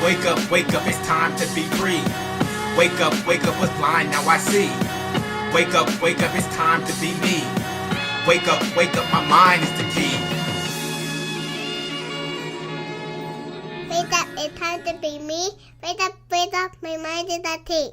wake up, it's time to be free. Wake up, was blind, now I see. Wake up, it's time to be me. Wake up, my mind is the key. Wake up, it's time to be me. Wake up, my mind is the key.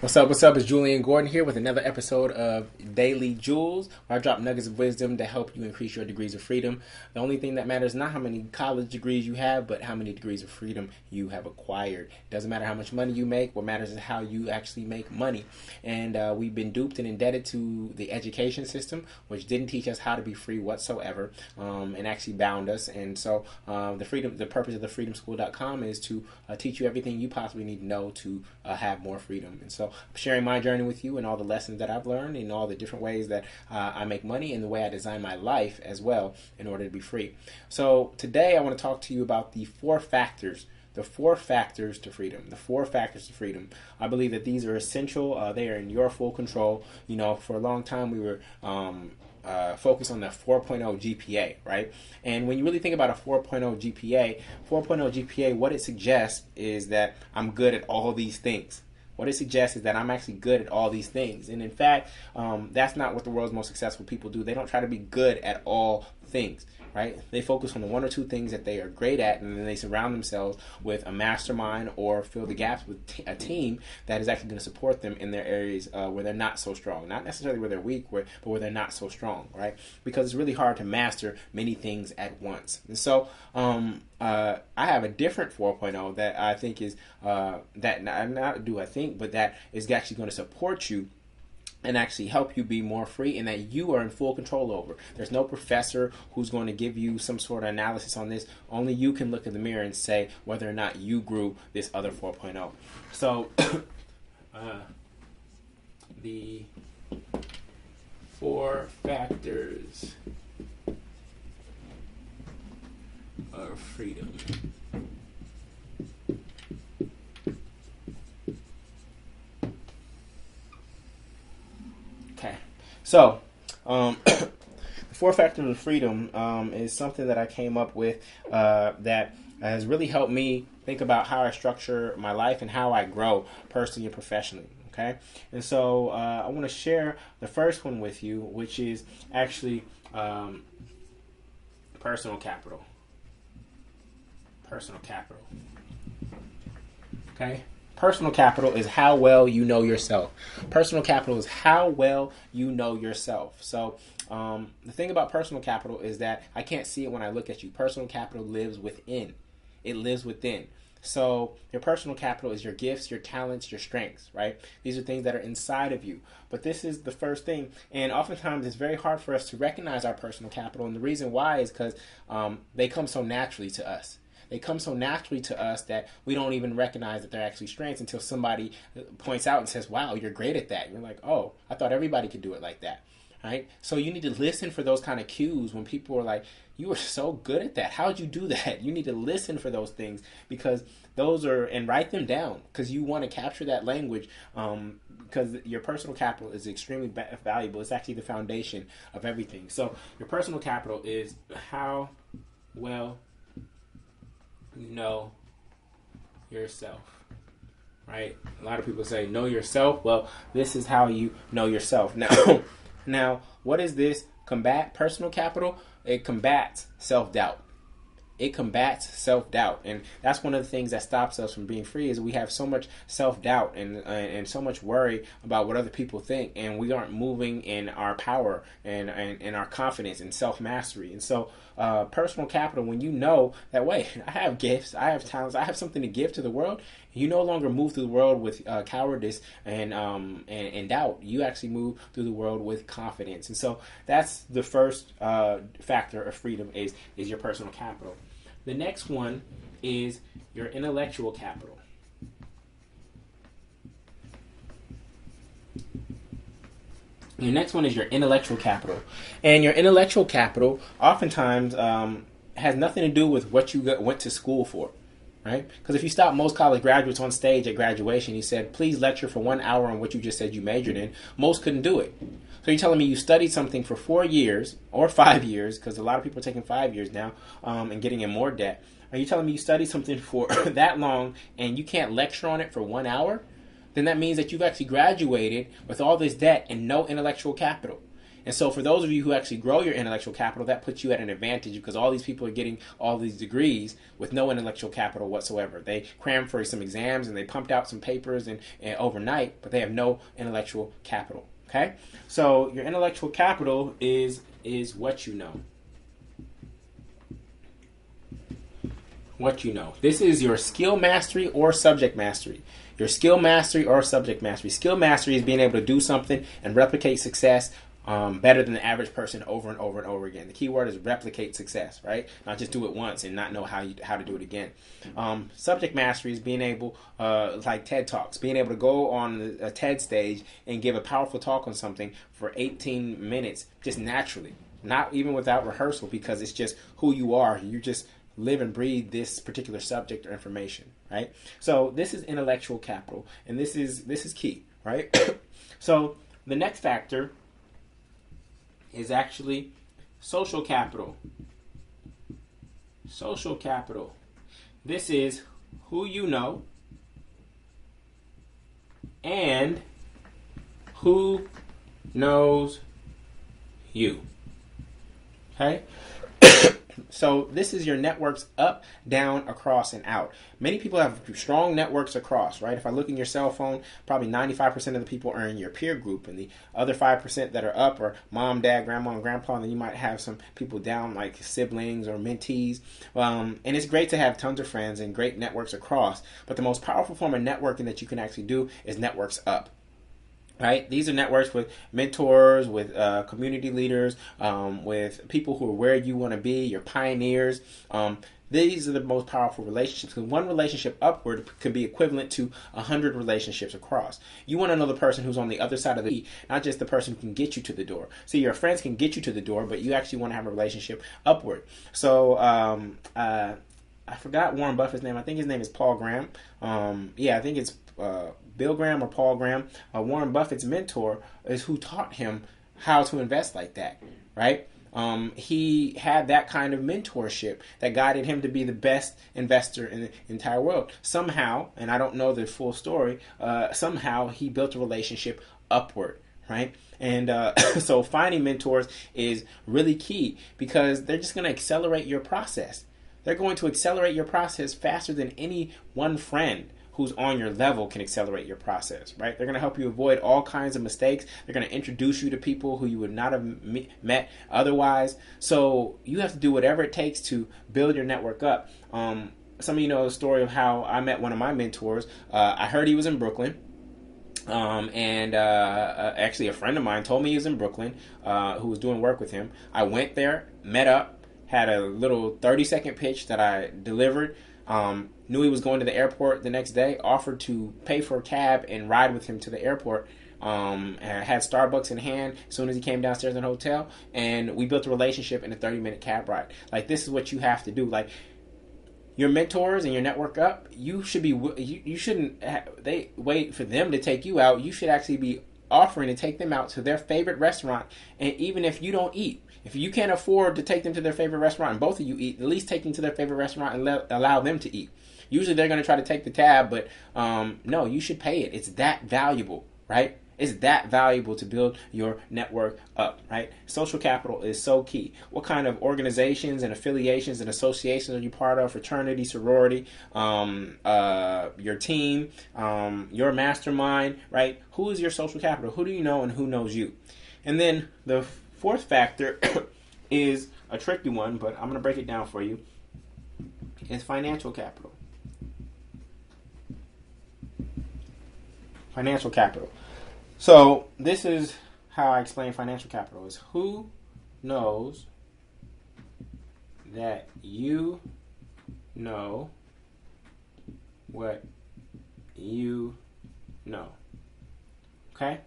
What's up? It's Jullien Gordon here with another episode of Daily Jules, where I drop nuggets of wisdom to help you increase your degrees of freedom. The only thing that matters is not how many college degrees you have, but how many degrees of freedom you have acquired. It doesn't matter how much money you make. What matters is how you actually make money. And we've been duped and indebted to the education system, which didn't teach us how to be free whatsoever, and actually bound us. And so the purpose of the freedomschool.com is to teach you everything you possibly need to know to have more freedom. And so I'm sharing my journey with you and all the lessons that I've learned and all the different ways that I make money and the way I design my life as well in order to be free. So today I want to talk to you about the four factors to freedom. The four factors to freedom. I believe that these are essential. They are in your full control. You know, for a long time we were focus on the 4.0 GPA, right? And when you really think about a 4.0 GPA, what it suggests is that I'm good at all these things. What it suggests is that I'm actually good at all these things. And in fact, that's not what the world's most successful people do. They don't try to be good at all things, right? They focus on the one or two things that they are great at, and then they surround themselves with a mastermind or fill the gaps with a team that is actually going to support them in their areas where they're not so strong. Not necessarily where they're weak, but where they're not so strong, right? Because it's really hard to master many things at once. And so I have a different 4.0 that I think is, but that is actually going to support you and actually help you be more free, and that you are in full control over. There's no professor who's going to give you some sort of analysis on this. Only you can look in the mirror and say whether or not you grew this other 4.0. So the four factors of freedom. Okay, so the four factors of freedom is something that I came up with that has really helped me think about how I structure my life and how I grow personally and professionally. Okay, and so I want to share the first one with you, which is actually personal capital. Personal capital. Okay. Personal capital is how well you know yourself. Personal capital is how well you know yourself. So the thing about personal capital is that I can't see it when I look at you. Personal capital lives within. It lives within. So your personal capital is your gifts, your talents, your strengths, right? These are things that are inside of you. But this is the first thing. And oftentimes it's very hard for us to recognize our personal capital. And the reason why is because they come so naturally to us. They come so naturally to us that we don't even recognize that they're actually strengths until somebody points out and says, wow, you're great at that. You're like, oh, I thought everybody could do it like that. Right? So you need to listen for those kind of cues when people are like, you are so good at that. How'd you do that? You need to listen for those things, because those are, and write them down, because you want to capture that language, because your personal capital is extremely valuable. It's actually the foundation of everything. So your personal capital is how well you know yourself, right? A lot of people say know yourself. Well, this is how you know yourself. Now, what does this combat? Personal capital, it combats self-doubt. It combats self-doubt, and that's one of the things that stops us from being free. Is we have so much self-doubt and so much worry about what other people think, and we aren't moving in our power and our confidence and self-mastery. And so personal capital, when you know that, wait, I have gifts, I have talents, I have something to give to the world, you no longer move through the world with cowardice and doubt. You actually move through the world with confidence. And so that's the first factor of freedom is your personal capital. The next one is your intellectual capital. Your next one is your intellectual capital. And your intellectual capital oftentimes has nothing to do with what you went to school for, right? Because if you stop most college graduates on stage at graduation, you said, please lecture for 1 hour on what you just said you majored in, most couldn't do it. So you're telling me you studied something for 4 years or 5 years, because a lot of people are taking 5 years now and getting in more debt. Are you telling me you studied something for that long and you can't lecture on it for 1 hour? Then that means that you've actually graduated with all this debt and no intellectual capital. And so for those of you who actually grow your intellectual capital, that puts you at an advantage because all these people are getting all these degrees with no intellectual capital whatsoever. They crammed for some exams and they pumped out some papers and overnight, but they have no intellectual capital. Okay? So your intellectual capital is what you know. What you know. This is your skill mastery or subject mastery. Your skill mastery or subject mastery. Skill mastery is being able to do something and replicate success better than the average person over and over and over again. The key word is replicate success, right? Not just do it once and not know how to do it again. Subject mastery is being able, like TED Talks, being able to go on a TED stage and give a powerful talk on something for 18 minutes just naturally, not even without rehearsal, because it's just who you are. You just live and breathe this particular subject or information, right? So this is intellectual capital, and this is key, right? So the next factor is actually social capital. Social capital. This is who you know and who knows you. Okay? So this is your networks up, down, across, and out. Many people have strong networks across, right? If I look in your cell phone, probably 95% of the people are in your peer group, and the other 5% that are up are mom, dad, grandma, and grandpa, and then you might have some people down like siblings or mentees. And it's great to have tons of friends and great networks across, but the most powerful form of networking that you can actually do is networks up. Right? These are networks with mentors, with community leaders, with people who are where you want to be, your pioneers. These are the most powerful relationships, because one relationship upward could be equivalent to 100 relationships across. You want to know the person who's on the other side of the key, not just the person who can get you to the door. See, your friends can get you to the door, but you actually want to have a relationship upward. So I forgot Warren Buffett's name. I think his name is Paul Graham. I think it's Bill Graham or Paul Graham. Warren Buffett's mentor is who taught him how to invest like that, right? He had that kind of mentorship that guided him to be the best investor in the entire world. Somehow, and I don't know the full story, somehow he built a relationship upward, right? And so finding mentors is really key, because they're just going to accelerate your process. They're going to accelerate your process faster than any one friend who's on your level can accelerate your process, right? They're going to help you avoid all kinds of mistakes. They're going to introduce you to people who you would not have met otherwise. So you have to do whatever it takes to build your network up. Some of you know the story of how I met one of my mentors. I heard he was in Brooklyn. Actually a friend of mine told me he was in Brooklyn, who was doing work with him. I went there, met up, had a little 30-second pitch that I delivered. Knew he was going to the airport the next day, offered to pay for a cab and ride with him to the airport. And had Starbucks in hand as soon as he came downstairs in the hotel, and we built a relationship in a 30-minute cab ride. Like, this is what you have to do. Like, your mentors and your network up, you should be, you shouldn't they wait for them to take you out. You should actually be offering to take them out to their favorite restaurant, and even if you don't eat. If you can't afford to take them to their favorite restaurant and both of you eat, at least take them to their favorite restaurant and allow them to eat. Usually they're going to try to take the tab, but no, you should pay it. It's that valuable, right? It's that valuable to build your network up, right? Social capital is so key. What kind of organizations and affiliations and associations are you part of? Fraternity, sorority, your team, your mastermind, right? Who is your social capital? Who do you know and who knows you? And then the fourth factor is a tricky one, but I'm going to break it down for you. It's financial capital. Financial capital. So this is how I explain financial capital: is who knows that you know what you know. Okay?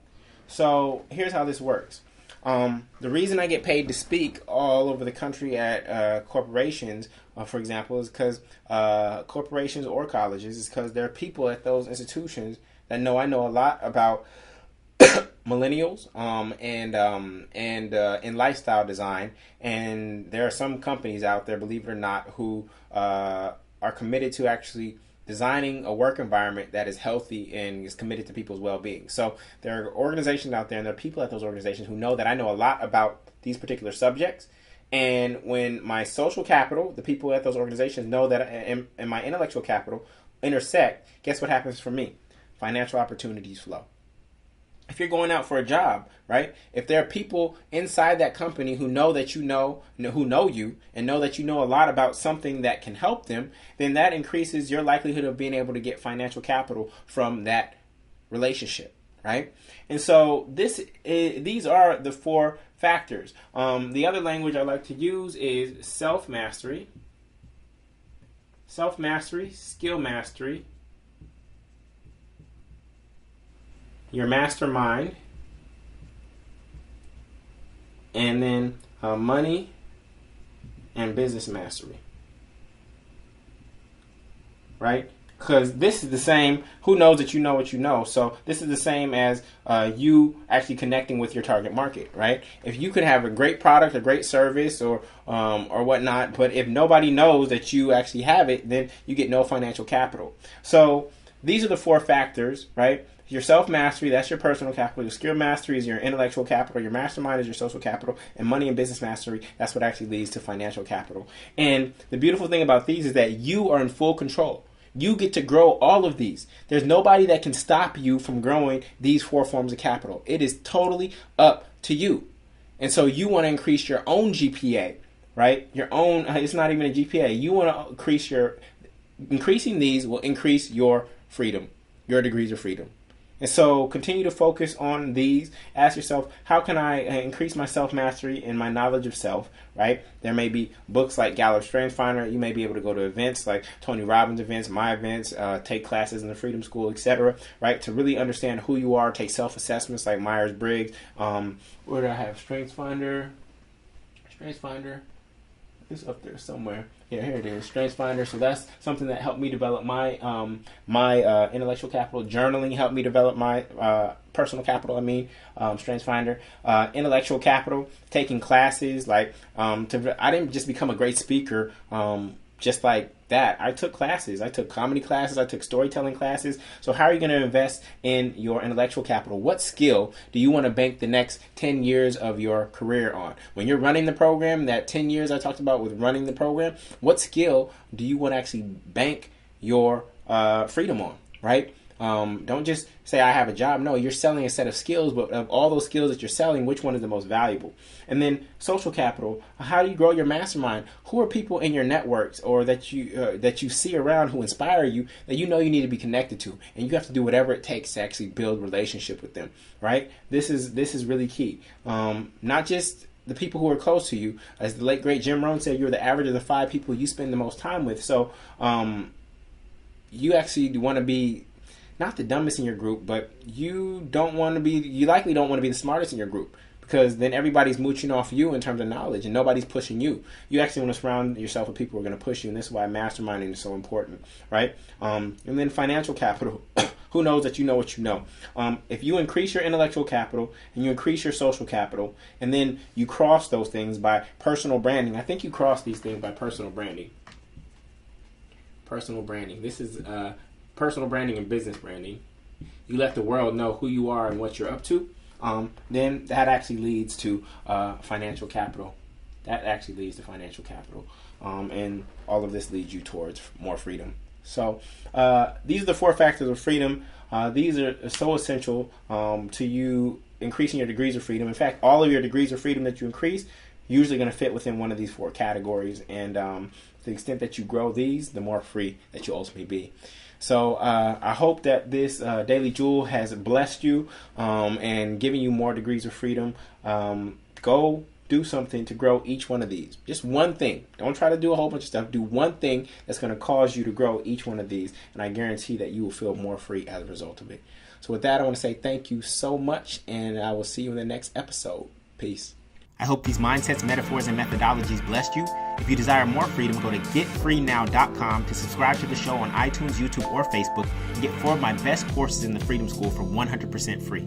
So here's how this works. The reason I get paid to speak all over the country at corporations, for example, is because corporations or colleges, is because there are people at those institutions that know I know a lot about millennials and in lifestyle design, and there are some companies out there, believe it or not, who are committed to actually designing a work environment that is healthy and is committed to people's well-being. So there are organizations out there, and there are people at those organizations who know that I know a lot about these particular subjects. And when my social capital, the people at those organizations know that, and my intellectual capital intersect, guess what happens for me? Financial opportunities flow. If you're going out for a job, right? If there are people inside that company who know that who know you and know that you know a lot about something that can help them, then that increases your likelihood of being able to get financial capital from that relationship, right? And so these are the 4 factors. The other language I like to use is self-mastery, skill mastery, your mastermind, and then money and business mastery, right? Because this is the same, who knows that you know what you know. So this is the same as you actually connecting with your target market, right? If you could have a great product, a great service, or whatnot, but if nobody knows that you actually have it, then you get no financial capital. So these are the 4 factors, right? Your self-mastery, that's your personal capital. Your skill mastery is your intellectual capital. Your mastermind is your social capital. And money and business mastery, that's what actually leads to financial capital. And the beautiful thing about these is that you are in full control. You get to grow all of these. There's nobody that can stop you from growing these 4 forms of capital. It is totally up to you. And so you want to increase your own GPA, right? Your own, it's not even a GPA. You want to increasing these will increase your freedom, your degrees of freedom. And so continue to focus on these. Ask yourself, how can I increase my self-mastery and my knowledge of self, right? There may be books like Gallup's StrengthsFinder. You may be able to go to events like Tony Robbins events, my events, take classes in the Freedom School, etc., right? To really understand who you are, take self-assessments like Myers-Briggs. Where do I have StrengthsFinder? It's up there somewhere. Yeah, here it is, StrengthsFinder. So that's something that helped me develop my intellectual capital. Journaling helped me develop my personal capital. StrengthsFinder. Intellectual capital. Taking classes like I didn't just become a great speaker just like that. I took classes. I took comedy classes. I took storytelling classes. So how are you going to invest in your intellectual capital? What skill do you want to bank the next 10 years of your career on? When you're running the program, that 10 years I talked about with running the program, what skill do you want to actually bank your freedom on, right? Don't just say I have a job. No, you're selling a set of skills, but of all those skills that you're selling, which one is the most valuable? And then social capital. How do you grow your mastermind? Who are people in your networks or that you see around who inspire you that you know you need to be connected to, and you have to do whatever it takes to actually build relationship with them, right? This is really key. Not just the people who are close to you. As the late great Jim Rohn said, you're the average of the 5 people you spend the most time with. So you actually want to be not the dumbest in your group, but you likely don't want to be the smartest in your group, because then everybody's mooching off you in terms of knowledge and nobody's pushing you. You actually want to surround yourself with people who are going to push you, and this is why masterminding is so important, right? And then financial capital. Who knows that you know what you know? If you increase your intellectual capital and you increase your social capital, and then you cross those things by personal branding. I think you cross these things by personal branding. Personal branding. This is personal branding and business branding. You let the world know who you are and what you're up to. Then that actually leads to financial capital. And all of this leads you towards more freedom. So these are the 4 factors of freedom. These are so essential to you increasing your degrees of freedom. In fact, all of your degrees of freedom that you increase usually going to fit within one of these 4 categories. And to the extent that you grow these, the more free that you ultimately be. So I hope that this Daily Jewel has blessed you and given you more degrees of freedom. Go do something to grow each one of these. Just one thing. Don't try to do a whole bunch of stuff. Do one thing that's going to cause you to grow each one of these, and I guarantee that you will feel more free as a result of it. So with that, I want to say thank you so much, and I will see you in the next episode. Peace. I hope these mindsets, metaphors, and methodologies blessed you. If you desire more freedom, go to getfreenow.com to subscribe to the show on iTunes, YouTube, or Facebook, and get 4 of my best courses in the Freedom School for 100% free.